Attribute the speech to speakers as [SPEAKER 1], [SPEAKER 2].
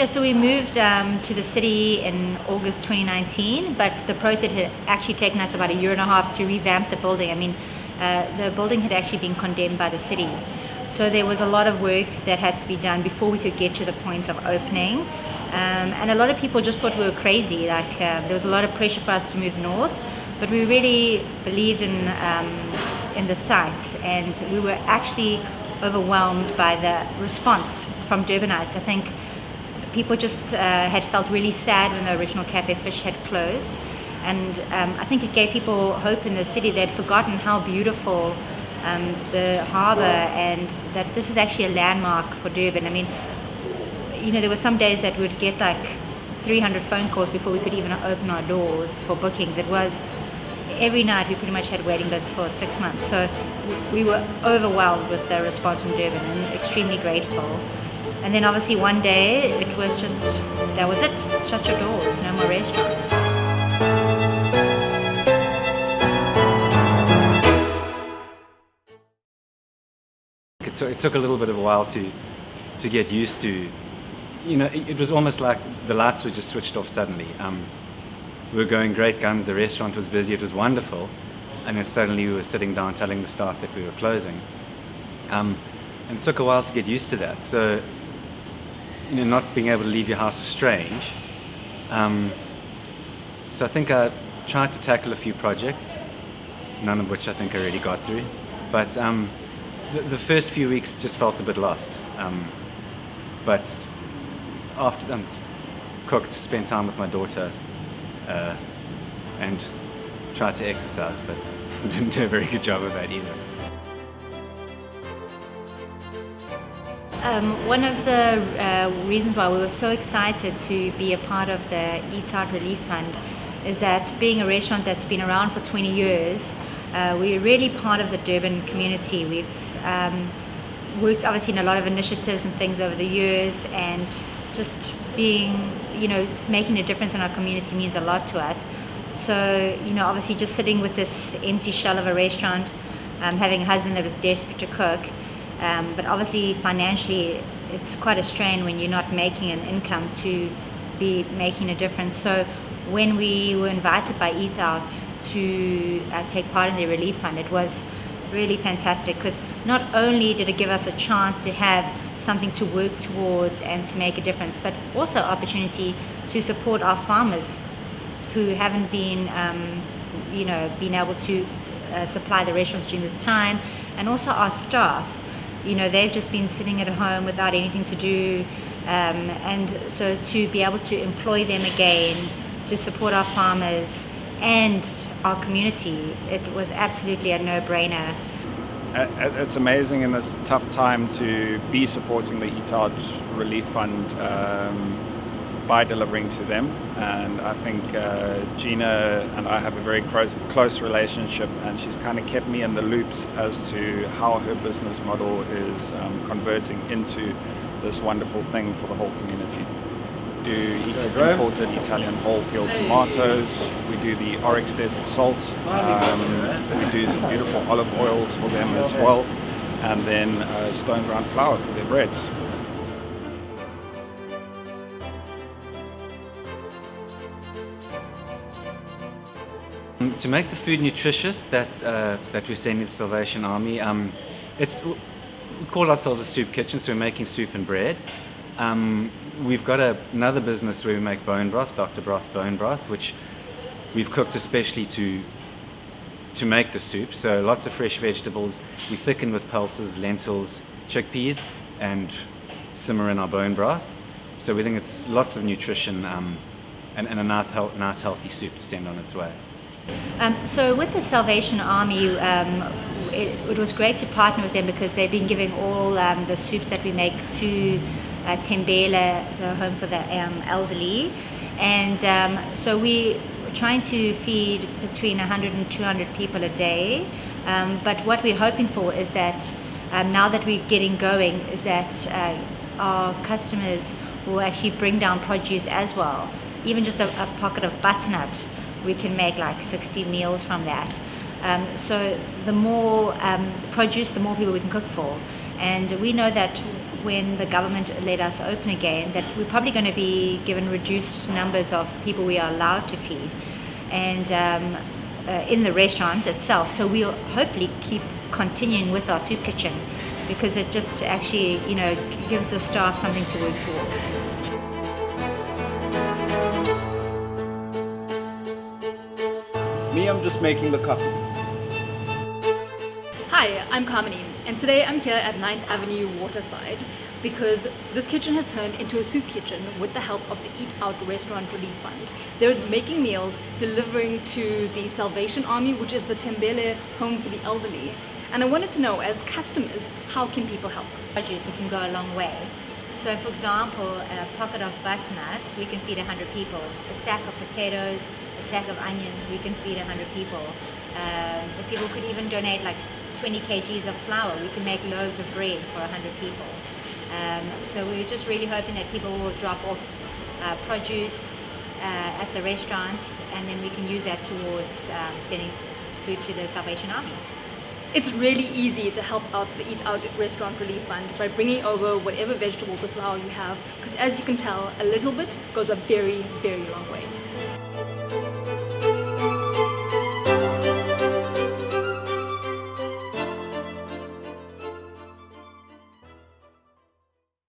[SPEAKER 1] so we moved to the city in August 2019, but the process had actually taken us about a year and a half to revamp the building. I mean, the building had actually been condemned by the city. So there was a lot of work that had to be done before we could get to the point of opening. And a lot of people just thought we were crazy. Like there was a lot of pressure for us to move north, but we really believed in the site, and we were actually overwhelmed by the response from Durbanites. I think people just had felt really sad when the original Cafe Fish had closed, and I think it gave people hope in the city. They'd forgotten how beautiful the harbour, and that this is actually a landmark for Durban. I mean, you know, there were some days that we'd get like 300 phone calls before we could even open our doors for bookings. It was every night. We pretty much had waiting lists for 6 months. So we were overwhelmed with the response from Durban and extremely grateful. And then obviously one day it was just, that was it. Shut your doors, no more restaurants.
[SPEAKER 2] It took a little bit of a while to get used to. You know, it was almost like the lights were just switched off suddenly. We were going great guns, the restaurant was busy, it was wonderful, and then suddenly we were sitting down telling the staff that we were closing. And it took a while to get used to that. So, you know, not being able to leave your house is strange. So I think I tried to tackle a few projects, none of which I think I really got through. But the first few weeks just felt a bit lost. But after cooked, spent time with my daughter, and tried to exercise, but didn't do a very good job of that either.
[SPEAKER 1] One of the reasons why we were so excited to be a part of the Eatout Relief Fund is that being a restaurant that's been around for 20 years, we're really part of the Durban community. We've worked obviously in a lot of initiatives and things over the years, and just being, you know, making a difference in our community means a lot to us. So, you know, obviously just sitting with this empty shell of a restaurant, having a husband that was desperate to cook, but obviously financially it's quite a strain when you're not making an income to be making a difference. So when we were invited by Eatout to take part in the relief fund, it was really fantastic, because not only did it give us a chance to have something to work towards and to make a difference, but also opportunity to support our farmers who haven't been, you know, been able to supply the restaurants during this time, and also our staff. You know, they've just been sitting at home without anything to do, and so to be able to employ them again, to support our farmers and our community, it was absolutely a no-brainer.
[SPEAKER 3] It's amazing in this tough time to be supporting the Eatout Relief Fund by delivering to them, and I think Gina and I have a very close relationship, and she's kind of kept me in the loops as to how her business model is converting into this wonderful thing for the whole community. We do imported Italian whole peeled tomatoes, we do the Oryx Desert salt, we do some beautiful olive oils for them as well, and then stone ground flour for their breads.
[SPEAKER 2] To make the food nutritious that we're sending to the Salvation Army, we call ourselves a soup kitchen, so we're making soup and bread. We've got another business where we make bone broth, Dr. Broth bone broth, which we've cooked especially to make the soup. So lots of fresh vegetables. We thicken with pulses, lentils, chickpeas, and simmer in our bone broth. So we think it's lots of nutrition and a nice healthy soup to send on its way.
[SPEAKER 1] So with the Salvation Army, it was great to partner with them, because they've been giving all the soups that we make to Tembele, the home for the elderly, and so we're trying to feed between 100 and 200 people a day, but what we're hoping for is that now that we're getting going, is that our customers will actually bring down produce as well. Even just a pocket of butternut, we can make like 60 meals from that. So the more produce, the more people we can cook for. And we know that when the government let us open again, that we're probably going to be given reduced numbers of people we are allowed to feed, and in the restaurant itself. So we'll hopefully keep continuing with our soup kitchen, because it just actually, gives the staff something to work towards.
[SPEAKER 3] Me, I'm just making the coffee.
[SPEAKER 4] Hi, I'm Kamini, and today I'm here at 9th Avenue Waterside because this kitchen has turned into a soup kitchen with the help of the Eat Out Restaurant Relief Fund. They're making meals, delivering to the Salvation Army, which is the Tembele home for the elderly. And I wanted to know, as customers, how can people help?
[SPEAKER 1] Produce, it can go a long way. So for example, a pocket of butternut, we can feed 100 people. A sack of potatoes, a sack of onions, we can feed 100 people. If people could even donate like 20 kgs of flour, we can make loaves of bread for 100 people. So we're just really hoping that people will drop off produce at the restaurants, and then we can use that towards sending food to the Salvation Army.
[SPEAKER 4] It's really easy to help out the Eat Out Restaurant Relief Fund by bringing over whatever vegetables or flour you have, because as you can tell, a little bit goes a very, very long way.